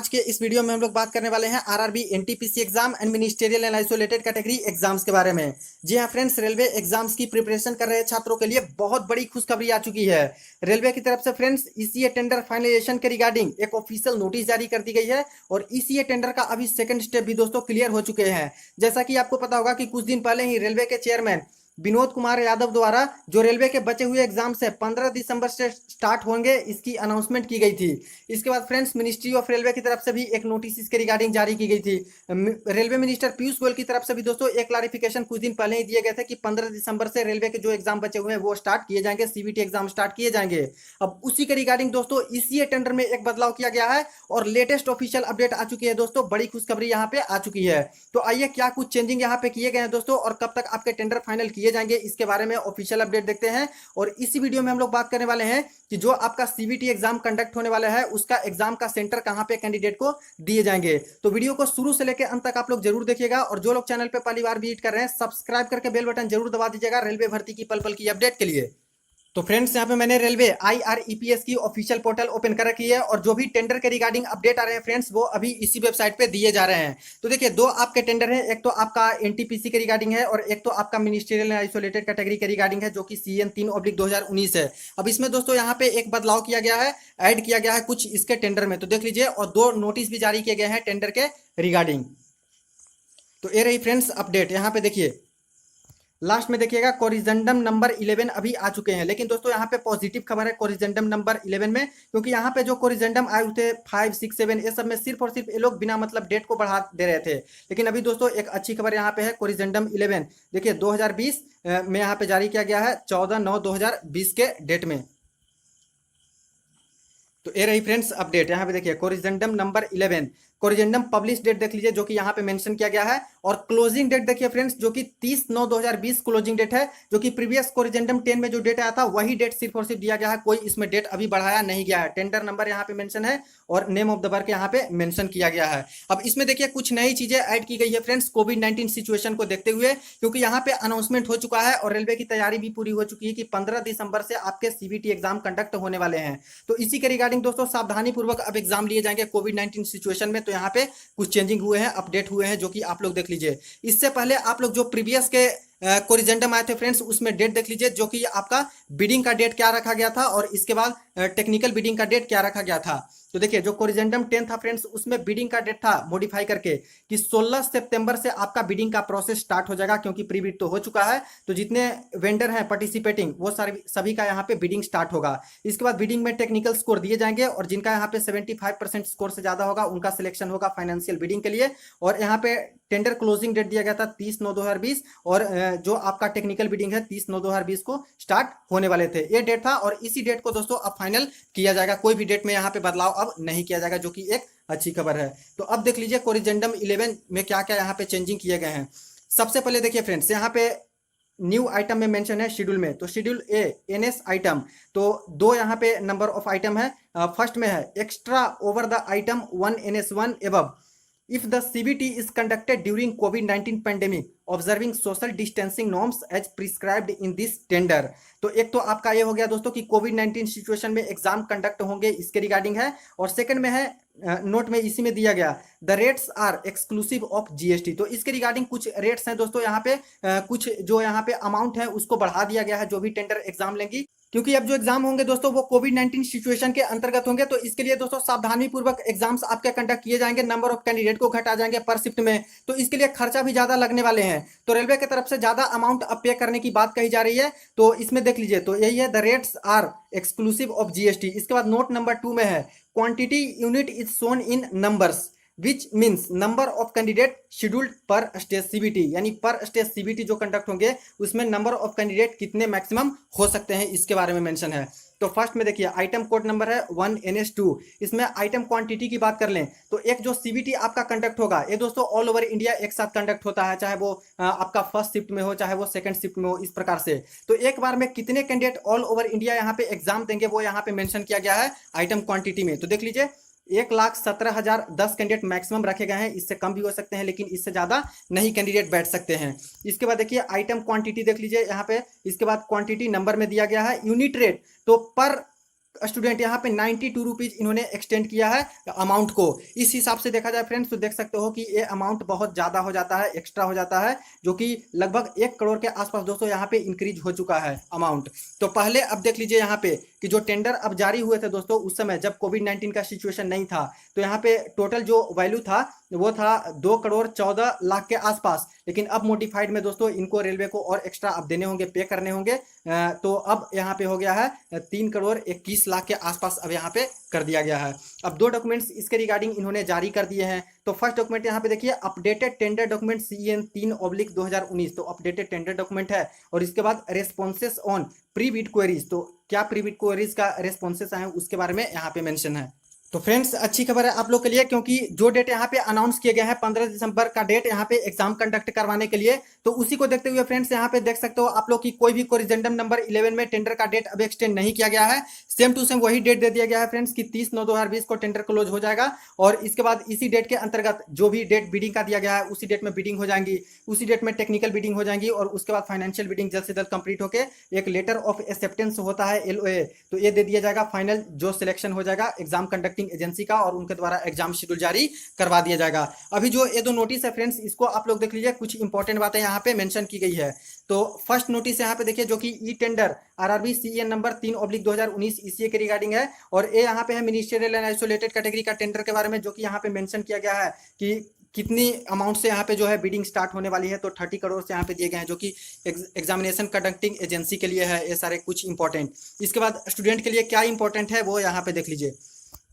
के इस वीडियो में हम लोग बात करने वाले हैं RRB NTPC exam and ministerial and isolated category exams के बारे में। जी हाँ फ्रेंड्स, रेलवे एग्जाम्स की प्रिपरेशन कर रहे छात्रों के लिए बहुत बड़ी खुशखबरी आ चुकी है। रेलवे की तरफ से फ्रेंड्स ईसीए टेंडर फाइनलाइजेशन के रिगार्डिंग एक ऑफिशियल नोटिस जारी कर दी गई है और ईसीए टेंडर का अभी सेकंड स्टेप भी दोस्तों क्लियर हो चुके हैं। जैसा कि आपको पता होगा कि कुछ दिन पहले ही रेलवे के चेयरमैन विनोद कुमार यादव द्वारा जो रेलवे के बचे हुए एग्जाम्स है 15 दिसंबर से स्टार्ट होंगे, इसकी अनाउंसमेंट की गई थी। इसके बाद फ्रेंड्स मिनिस्ट्री ऑफ रेलवे की तरफ से भी एक नोटिस इसके रिगार्डिंग जारी की गई थी। रेलवे मिनिस्टर पीयूष गोयल की तरफ से भी दोस्तों एक क्लारिफिकेशन कुछ दिन पहले ही दिए गए थे कि 15 दिसंबर से रेलवे के जो एग्जाम बचे हुए हैं वो स्टार्ट किए जाएंगे, सीबीटी एग्जाम स्टार्ट किए जाएंगे। अब उसी के रिगार्डिंग दोस्तों ईसीए टेंडर में एक बदलाव किया गया है और लेटेस्ट ऑफिशियल अपडेट आ चुकी है दोस्तों। बड़ी खुशखबरी यहाँ पे आ चुकी है। तो आइए क्या कुछ चेंजिंग यहाँ पे किए गए हैं दोस्तों और कब तक आपके टेंडर फाइनल किए जाएंगे, इसके बारे में ऑफिशियल अपडेट देखते हैं। और इसी वीडियो में हम लोग बात करने वाले हैं कि जो आपका सीबीटी एग्जाम कंडक्ट होने वाला है उसका एग्जाम का सेंटर कहां पे कैंडिडेट को दिए जाएंगे। तो वीडियो को शुरू से लेकर अंत तक आप लोग जरूर देखिएगा और जो लोग चैनल पे पहली बार विजिट कर रहे हैं सब्सक्राइब करके बेल बटन जरूर दबा दीजिएगा रेलवे भर्ती की पल पल की अपडेट के लिए। तो फ्रेंड्स यहाँ पे मैंने रेलवे आईआरईपीएस की ऑफिशियल पोर्टल ओपन कर रखी है और जो भी टेंडर के रिगार्डिंग अपडेट आ रहे हैं फ्रेंड्स वो अभी इसी वेबसाइट पे दिए जा रहे हैं। तो देखिए दो आपके टेंडर हैं, एक तो आपका एनटीपीसी के रिगार्डिंग है और एक तो आपका मिनिस्ट्रियल आइसोलेटेड कैटेगरी के रिगार्डिंग है जो कि CN 3/2019 है। अब इसमें दोस्तों यहाँ पे एक बदलाव किया गया है, ऐड किया गया है कुछ इसके टेंडर में, तो देख लीजिए। और दो नोटिस भी जारी किए गए हैं टेंडर के रिगार्डिंग। तो ये रही फ्रेंड्स अपडेट। यहाँ पे देखिए लास्ट में देखिएगा कोरिजेंडम नंबर 11 अभी आ चुके हैं, लेकिन दोस्तों यहाँ पे पॉजिटिव खबर है कोरिजेंडम नंबर 11 में, क्योंकि यहाँ पे जो कोरिजेंडम आए थे 5, 6, 7 ये सब में सिर्फ और सिर्फ ये लोग बिना मतलब डेट को बढ़ा दे रहे थे। लेकिन अभी दोस्तों एक अच्छी खबर यहाँ पे है कोरिजेंडम 11 देखिए 2020 में यहाँ पे जारी किया गया है 14/9/2020 के डेट में। तो ये रही फ्रेंड्स अपडेट। यहाँ पे देखिए corrigendum number 11 corrigendum publish date देख लीजिए जो कि यहाँ पे मेंशन किया गया है और क्लोजिंग डेट देखिए फ्रेंड्स जो कि 30/9/2020 क्लोजिंग डेट है, जो कि प्रीवियस कोरिजेंडम 10 में जो डेट आया था वही डेट सिर्फ और सिर्फ दिया गया है, कोई इसमें डेट अभी बढ़ाया नहीं गया है। टेंडर नंबर यहाँ पे मेंशन है और नेम ऑफ द वर्क यहाँ पे मेंशन किया गया है। अब इसमें देखिए कुछ नई चीजें ऐड की गई है फ्रेंड्स कोविड-19 सिचुएशन को देखते हुए, क्योंकि यहाँ पे अनाउंसमेंट हो चुका है और रेलवे की तैयारी भी पूरी हो चुकी है कि 15 दिसंबर से आपके सीबीटी एग्जाम कंडक्ट होने वाले हैं। तो इसी के रिगार्डिंग दोस्तों सावधानी पूर्वक अब एग्जाम लिए जाएंगे कोविड-19 सिचुएशन में। तो यहाँ पे कुछ चेंजिंग हुए हैं, अपडेट हुए हैं जो कि आप लोग देख लीजिए। इससे पहले आप लोग जो प्रीवियस के कोरिजेंडम आए थे फ्रेंड्स उसमें डेट देख लीजिए जो कि आपका बिडिंग का डेट क्या रखा गया था और इसके बाद टेक्निकल बिडिंग का डेट क्या रखा गया था। तो देखिए जो कोरिजेंडम 10 था फ्रेंड्स उसमें बिडिंग का डेट था मॉडिफाई करके कि 16 सितंबर से आपका बिडिंग का प्रोसेस स्टार्ट हो जाएगा, क्योंकि प्री बिड तो हो चुका है। तो जितने वेंडर हैं पार्टिसिपेटिंग वो सभी का यहाँ पे बिडिंग स्टार्ट होगा। इसके बाद बिडिंग में टेक्निकल स्कोर दिए जाएंगे और जिनका यहाँ पे 75% स्कोर से ज्यादा होगा उनका सिलेक्शन होगा फाइनेंशियल बिडिंग के लिए। और यहाँ पे टेंडर क्लोजिंग डेट दिया गया था 30/9/2020 और जो आपका टेक्निकल बिडिंग है 30/9/2020 को स्टार्ट होने वाले थे, ये डेट था। और इसी डेट को दोस्तों अब फाइनल किया जाएगा, कोई भी डेट में यहाँ पे बदलाव अब नहीं किया जाएगा, जो कि एक अच्छी खबर है। तो अब देख लीजिए कोरिजेंडम 11 में क्या क्या यहाँ पे चेंजिंग किए गए हैं। सबसे पहले देखिए फ्रेंड्स यहाँ पे न्यू आइटम में मेंशन है शेड्यूल में, तो शेड्यूल ए NS आइटम, तो दो यहाँ पे नंबर ऑफ आइटम है। फर्स्ट में है extra over the item 1 NS1 above if the CBT is conducted during COVID-19 pandemic observing social distancing norms as prescribed in this tender। तो एक तो आपका ये हो गया दोस्तों कि कोविड-19 सिचुएशन में एग्जाम कंडक्ट होंगे, इसके रिगार्डिंग है। और सेकंड में है नोट में इसी में दिया गया the rates are exclusive of GST। तो इसके रिगार्डिंग कुछ रेट्स हैं दोस्तों, यहाँ पे कुछ जो यहाँ पे अमाउंट है उसको बढ़ा दिया गया है जो भी टेंडर एग्जाम लेंगी, क्योंकि अब जो एग्जाम होंगे दोस्तों वो कोविड-19 सिचुएशन के अंतर्गत होंगे। तो इसके लिए दोस्तों सावधानी पूर्वक एग्जाम्स आपके कंडक्ट किए जाएंगे, नंबर ऑफ कैंडिडेट को घटा जाएंगे पर शिफ्ट में, तो इसके लिए खर्चा भी ज्यादा लगने वाले हैं। तो रेलवे की तरफ से ज्यादा अमाउंट अब पे करने की बात कही जा रही है। तो इसमें देख लीजिए तो यही है the rates are exclusive of GST। इसके बाद नोट नंबर 2 में है quantity unit is shown in numbers which means number of candidate scheduled per stage CBT, यानी पर स्टेज CBT जो कंडक्ट होंगे उसमें नंबर ऑफ कैंडिडेट कितने मैक्सिमम हो सकते हैं इसके बारे में मेंशन है। तो फर्स्ट में देखिए आइटम कोड नंबर है 1 NS2। इसमें आइटम क्वांटिटी की बात कर लें तो एक जो CBT आपका कंडक्ट होगा ये दोस्तों ऑल ओवर इंडिया एक साथ कंडक्ट होता है, चाहे वो आपका फर्स्ट शिफ्ट में हो चाहे वो सेकंड शिफ्ट में हो, इस प्रकार से। तो एक बार में कितने कैंडिडेट ऑल ओवर इंडिया यहाँ पे एग्जाम देंगे वो यहाँ पे मेंशन किया गया है आइटम क्वांटिटी में। तो देख लीजिए 1,17,010 कैंडिडेट मैक्सिमम रखे गए हैं, इससे कम भी हो सकते हैं लेकिन इससे ज्यादा नहीं कैंडिडेट बैठ सकते हैं। इसके बाद देखिए आइटम क्वांटिटी देख लीजिए यहाँ पे। इसके बाद क्वांटिटी नंबर में दिया गया है यूनिट रेट, तो पर स्टूडेंट यहाँ पे 92 रुपीज इन्होंने एक्सटेंड किया है अमाउंट को। इस हिसाब से देखा जाए फ्रेंड्स तो देख सकते हो कि ये अमाउंट बहुत ज़्यादा हो जाता है, एक्स्ट्रा हो जाता है, जो कि लगभग 1 करोड़ के आसपास दोस्तों यहाँ पे इंक्रीज हो चुका है अमाउंट। तो पहले अब देख लीजिए यहाँ पे कि जो टेंडर अब जारी हुए थे दोस्तों उस समय जब कोविड-19 का सिचुएशन नहीं था, तो यहाँ पे टोटल जो वैल्यू था वो था 2 करोड़ 14 लाख के आसपास। लेकिन अब मोडिफाइड में दोस्तों इनको रेलवे को और एक्स्ट्रा अब देने होंगे, पे करने होंगे। तो अब यहाँ पे हो गया है 3 करोड़ 21 लाख के आसपास अब यहाँ पे कर दिया गया है। अब 2 डॉक्यूमेंट्स इसके रिगार्डिंग इन्होंने जारी कर दिए हैं। तो फर्स्ट डॉक्यूमेंट यहाँ पे देखिए अपडेटेड टेंडर डॉक्यूमेंट CN 3/2019, तो अपडेटेड टेंडर डॉक्यूमेंट है। और इसके बाद responses on pre bid queries, तो क्या प्री बिड क्वेरीज का रेस्पॉन्सेस आए उसके बारे में यहाँ पे मेंशन है। तो फ्रेंड्स अच्छी खबर है आप लोग के लिए, क्योंकि जो डेट यहाँ पे अनाउंस किए गए हैं 15 दिसंबर का डेट यहाँ पे एग्जाम कंडक्ट करवाने के लिए, तो उसी को देखते हुए फ्रेंड्स यहाँ पे देख सकते हो आप लोग की कोई भी कोरिजेंडम नंबर 11 में टेंडर का डेट अब एक्सटेंड नहीं किया गया है। सेम टू सेम वही डेट दे दिया गया है फ्रेंड्स कि 30/9/2020 को टेंडर क्लोज हो जाएगा। और इसके बाद इसी डेट के अंतर्गत जो भी डेट बिडिंग का दिया गया है उसी डेट में बिडिंग हो जाएंगी, उसी डेट में टेक्निकल बिडिंग हो जाएंगी, और उसके बाद फाइनेंशियल बिडिंग जल्द से जल्द कंप्लीट होकर एक लेटर ऑफ एक्सेप्टेंस होता है LOA, तो ये दे दिया जाएगा। फाइनल जो सिलेक्शन हो जाएगा एग्जाम कंडक्टिंग एजेंसी का और उनके द्वारा एग्जाम शेड्यूल जारी करवा दिया जाएगा। अभी जो ये 2 नोटिस है फ्रेंड्स इसको आप लोग देख लीजिए, कुछ इंपॉर्टेंट बातें यहाँ पे मेंशन की गई है। तो फर्स्ट नोटिस यहाँ पे देखिए जो कि e tender RRB CN number 3/2019 ECA के रिगार्डिंग है। और ये यहाँ पे है मिनिस्ट्रियल एंड आइसोलेटेड कैटेगरी का टेंडर के बारे में, जो कि यहाँ पे मेंशन किया गया है कि कितनी अमाउंट से यहाँ पे जो है बिडिंग स्टार्ट होने वाली है। तो 30 करोड़ से यहाँ पे दिए गए हैं, जो कि एग्जामिनेशन कंडक्टिंग एजेंसी के लिए है। ये सारे कुछ इंपॉर्टेंट। इसके बाद स्टूडेंट के लिए क्या इंपॉर्टेंट है वो यहाँ पे देख लीजिए।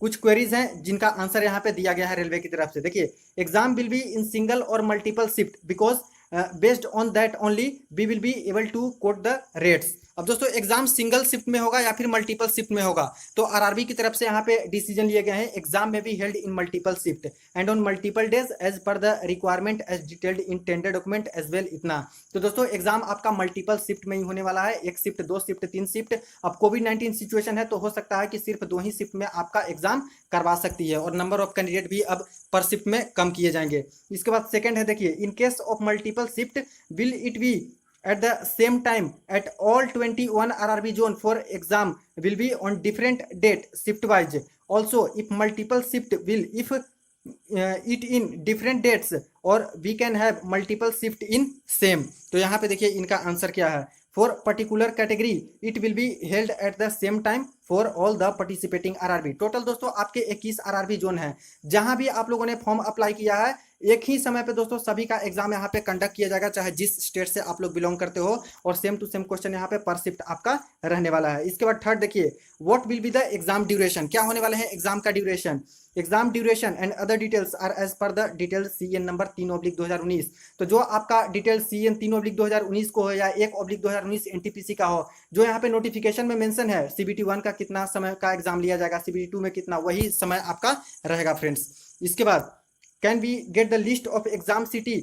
कुछ क्वेरीज हैं जिनका आंसर यहाँ पे दिया गया है रेलवे की तरफ से। देखिए exam will be in single और multiple shift because based on that only we will be able to quote the rates. अब दोस्तों एग्जाम सिंगल शिफ्ट में होगा या फिर मल्टीपल शिफ्ट में होगा, तो RRB की तरफ से यहाँ पे डिसीजन लिए गए हैं एग्जाम में be held in multiple shift and on multiple days as per the requirement as detailed in tender document as well. इतना तो दोस्तों एग्जाम आपका मल्टीपल शिफ्ट में ही होने वाला है, 1 शिफ्ट 2 शिफ्ट 3 शिफ्ट। अब कोविड-19 सिचुएशन है तो हो सकता है कि सिर्फ 2 ही शिफ्ट में आपका एग्जाम करवा सकती है, और नंबर ऑफ कैंडिडेट भी अब पर शिफ्ट में कम किए जाएंगे। इसके बाद सेकंड है देखिए in case of multiple shift will it be at the same time at all 21 RRB zone for exam will be on different date shift wise. Also if multiple shift will if it in different dates or we can have multiple shift in same। तो यहाँ पे देखिए इनका answer क्या है। For particular category it will be held at the same time for all the participating RRB। Total दोस्तों आपके 21 RRB zone है, जहां भी आप लोगों ने फॉर्म अप्लाई किया है एक ही समय पे दोस्तों सभी का एग्जाम यहाँ पे कंडक्ट किया जाएगा, चाहे जिस स्टेट से आप लोग बिलोंग करते हो। और सेम टू सेम क्वेश्चन यहाँ पे पर शिफ्ट आपका रहने वाला है। इसके बाद थर्ड देखिए what will be the exam duration, क्या होने वाले हैं एग्जाम का duration. Exam duration and other details are as per the detail CN number 3/2019। तो जो आपका डिटेल CN 3/2019 को हो या 1/2019 NTPC का हो, जो यहाँ पे नोटिफिकेशन में मेंशन है CBT 1 का कितना समय का एग्जाम लिया जाएगा, CBT 2 में कितना, वही समय आपका रहेगा फ्रेंड्स। इसके बाद can we get the list of exam city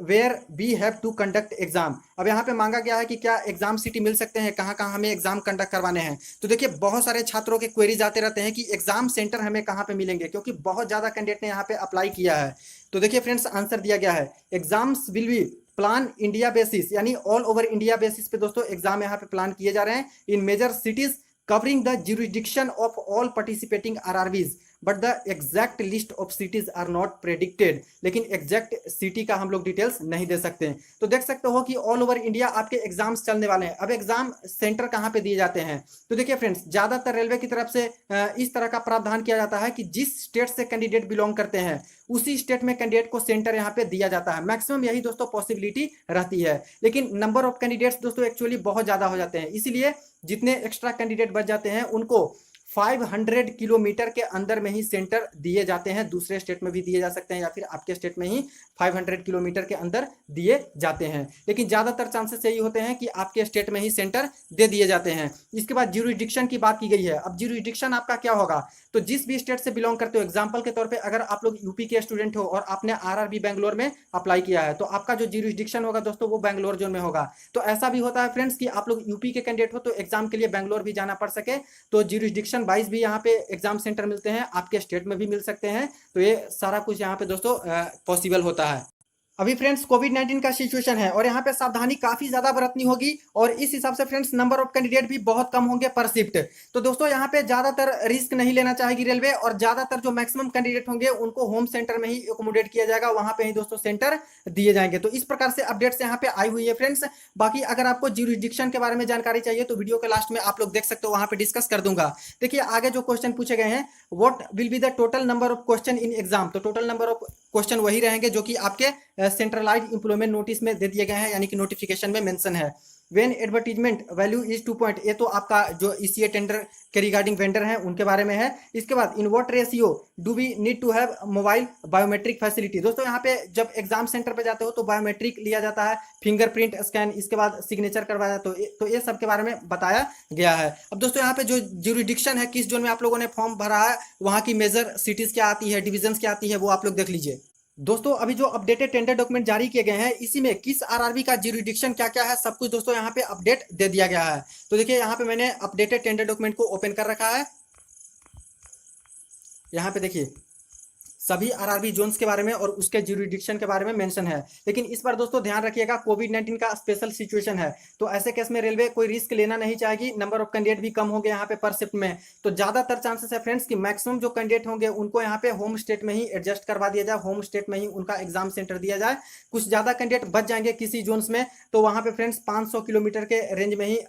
where we have to conduct exam. अब यहाँ पे मांगा गया है कि क्या एग्जाम सिटी मिल सकते हैं, कहाँ कहाँ हमें एग्जाम कंडक्ट करवाने हैं। तो देखिए बहुत सारे छात्रों के क्वेरीज आते रहते हैं कि एग्जाम सेंटर हमें कहाँ पे मिलेंगे, क्योंकि बहुत ज़्यादा कैंडिडेट ने यहाँ पे अप्लाई किया है। तो देखिए फ्रेंड्स आंसर दिया गया है exams will be plan India basis, यानी ऑल ओवर इंडिया बेसिस पे दोस्तों एग्जाम यहाँ पे प्लान किए जा रहे हैं इन major cities covering the jurisdiction of all participating RRBs, but the exact list of cities are not predicted। लेकिन एग्जैक्ट सिटी का हम लोग डिटेल्स नहीं दे सकते हैं। तो देख सकते हो कि ऑल ओवर इंडिया आपके एग्जाम्स चलने वाले हैं। अब एग्जाम सेंटर कहाँ पे दिए जाते हैं, तो देखिए फ्रेंड्स ज्यादातर रेलवे की तरफ से इस तरह का प्रावधान किया जाता है कि जिस स्टेट से कैंडिडेट बिलोंग करते हैं उसी स्टेट में कैंडिडेट को सेंटर यहाँ पे दिया जाता है। मैक्सिमम यही दोस्तों पॉसिबिलिटी रहती है, लेकिन नंबर ऑफ कैंडिडेट्स दोस्तों एक्चुअली बहुत ज्यादा हो जाते हैं, इसीलिए जितने एक्स्ट्रा कैंडिडेट बच जाते हैं उनको 500 किलोमीटर के अंदर में ही सेंटर दिए जाते हैं। दूसरे स्टेट में भी दिए जा सकते हैं या फिर आपके स्टेट में ही 500 किलोमीटर के अंदर दिए जाते हैं, लेकिन ज़्यादातर चांसेस यही होते हैं कि आपके स्टेट में ही सेंटर दे दिए जाते हैं। इसके बाद ज्यूरिडिक्शन की बात की गई है। अब ज्यूरिडिक्शन आपका क्या होगा, तो जिस भी स्टेट से बिलोंग करते हो, एग्जाम्पल के तौर पर अगर आप लोग यूपी के स्टूडेंट हो और आपने RRB बेंगलोर में अप्लाई किया है, तो आपका जो ज्यूरिडिक्शन होगा दोस्तों वो बेंगलोर जोन में होगा। तो ऐसा भी होता है फ्रेंड्स कि आप लोग यूपी के कैंडिडेट हो तो एग्जाम के लिए बेंगलोर भी जाना पड़ सके, तो ज्यूरिडिक्शन वाइज भी यहाँ पे एग्जाम सेंटर मिलते हैं, आपके स्टेट में भी मिल सकते हैं। तो ये सारा कुछ यहाँ पे दोस्तों पॉसिबल होता है। अभी फ्रेंड्स कोविड-19 का सिचुएशन है और यहाँ पे सावधानी काफी ज्यादा बरतनी होगी और इस हिसाब से फ्रेंड्स नंबर ऑफ कैंडिडेट भी बहुत कम होंगे पर शिफ्ट। तो दोस्तों यहाँ पे ज्यादातर रिस्क नहीं लेना चाहेगी रेलवे और ज्यादातर जो मैक्सिमम कैंडिडेट होंगे उनको होम सेंटर में ही एकोमोडेट किया जाएगा, वहां पे ही दोस्तों सेंटर दिए जाएंगे। तो इस प्रकार से अपडेट्स यहाँ पे आई हुई है फ्रेंड्स। बाकी अगर आपको ज्यूरिडिक्शन के बारे में जानकारी चाहिए तो वीडियो के लास्ट में आप लोग देख सकते हो, वहां पे डिस्कस कर दूंगा। देखिए आगे जो क्वेश्चन पूछे गए हैं, what will be the total number of question in exam. तो टोटल नंबर ऑफ क्वेश्चन वही रहेंगे जो कि आपके सेंट्रलाइज इंप्लॉयमेंट नोटिस में दे दिए गए हैं, यानी कि नोटिफिकेशन में मेंशन है। When advertisement value is 2 point, ये तो आपका जो ईसीए टेंडर के रिगार्डिंग वेंडर हैं उनके बारे में है। इसके बाद in what ratio do we need to have mobile biometric facility. दोस्तों यहाँ पे जब एग्जाम सेंटर पे जाते हो तो बायोमेट्रिक लिया जाता है, फिंगरप्रिंट स्कैन, इसके बाद सिग्नेचर करवाया, तो ये सब के बारे में बताया गया है। अब दोस्तों यहाँ पे जो ज्यूरिडिक्शन है, किस जोन में आप लोगों ने फॉर्म भरा है, वहाँ की मेजर सिटीज क्या आती है, डिविजन क्या आती है, वो आप लोग देख लीजिए। दोस्तों अभी जो अपडेटेड टेंडर डॉक्यूमेंट जारी किए गए हैं, इसी में किस आरआरबी का ज्यूरिडिक्शन क्या क्या है, सब कुछ दोस्तों यहाँ पे अपडेट दे दिया गया है। तो देखिए यहाँ पे मैंने अपडेटेड टेंडर डॉक्यूमेंट को ओपन कर रखा है। यहाँ पे देखिए सभी आरआरबी जोन्स के बारे में और उसके ज्यूरिडिक्शन के बारे में मेंशन है। लेकिन इस बार दोस्तों ध्यान रखिएगा, कोविड-19 का स्पेशल सिचुएशन है, तो ऐसे केस में रेलवे कोई रिस्क लेना नहीं चाहेगी। नंबर ऑफ कैंडिडेट भी कम होंगे यहाँ पे पर शिफ्ट में, तो ज्यादातर चांसेस है फ्रेंड्स कि मैक्सिमम जो कैंडिडेट होंगे उनको यहाँ पे होम स्टेट में ही एडजस्ट करवा दिया जाए, होम स्टेट में ही उनका एग्जाम सेंटर दिया जाए। कुछ ज्यादा कैंडिडेट बच जाएंगे किसी जोन्स में, तो वहां पे फ्रेंड्स 500 किलोमीटर के रेंज में ही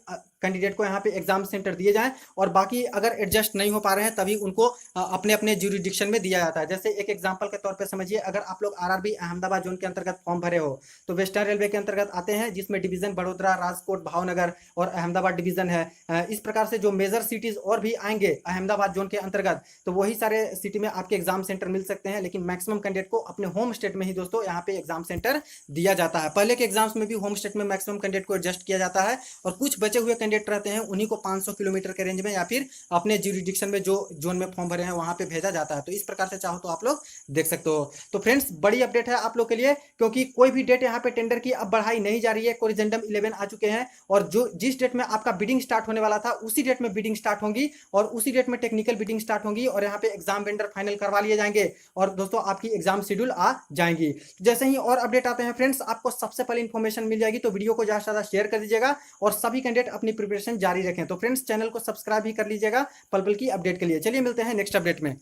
कैंडिडेट को यहाँ पे एग्जाम सेंटर दिए जाएं, और बाकी अगर एडजस्ट नहीं हो पा रहे हैं तभी उनको अपने अपने ज्यूरिडिक्शन में दिया जाता है। जैसे एक एग्जांपल के तौर पे समझिए, अगर आप लोग आरआरबी अहमदाबाद जोन के अंतर्गत फॉर्म भरे हो तो वेस्टर्न रेलवे के अंतर्गत आते हैं, जिसमें डिवीजन बड़ोदरा, राजकोट, भावनगर और अहमदाबाद डिवीजन है। इस प्रकार से जो मेजर सिटीज और भी आएंगे अहमदाबाद जोन के अंतर्गत, तो वही सारे सिटी में आपके एग्जाम सेंटर मिल सकते हैं। लेकिन मैक्सिमम कैंडिडेट को अपने होम स्टेट में ही दोस्तों यहाँ पे एग्जाम सेंटर दिया जाता है। पहले के एग्जाम्स में भी होम स्टेट में मैक्सिमम कैंडिडेट को एडजस्ट किया जाता है, और कुछ बचे हुए कैंडिडेट रहते हैं उन्हीं को 500 किलोमीटर के रेंज में या फिर अपने ज्यूरिडिक्शन में जो जोन में फॉर्म भरे हैं वहां पे भेजा जाता है। तो इस प्रकार से चाहो तो आप लोग देख सकते हो। तो फ्रेंड्स बड़ी अपडेट है आप लोग के लिए, क्योंकि कोई भी डेट यहाँ पे टेंडर की अब बढ़ाई नहीं जा रही है। कोरिजेंडम 11 आ चुके हैं, और जो जिस डेट में आपका बिडिंग स्टार्ट होने वाला था उसी डेट में बिडिंग स्टार्ट होगी, और उसी डेट में टेक्निकल बिडिंग स्टार्ट होगी, और यहाँ पे एग्जाम वेंडर फाइनल करवा लिए जाएंगे, और दोस्तों आपकी एग्जाम शेड्यूल आ जाएंगी। जैसे ही और अपडेट आते हैं फ्रेंड्स, आपको सबसे पहले इन्फॉर्मेशन मिल जाएगी, तो वीडियो को ज्यादा से ज्यादा शेयर कर दीजिएगा और सभी कैंडिडेट अपनी प्रिपरेशन जारी रखें। तो फ्रेंड्स चैनल को सब्सक्राइब भी कर लीजिएगा पल पल की अपडेट के लिए। चलिए मिलते हैं नेक्स्ट अपडेट में।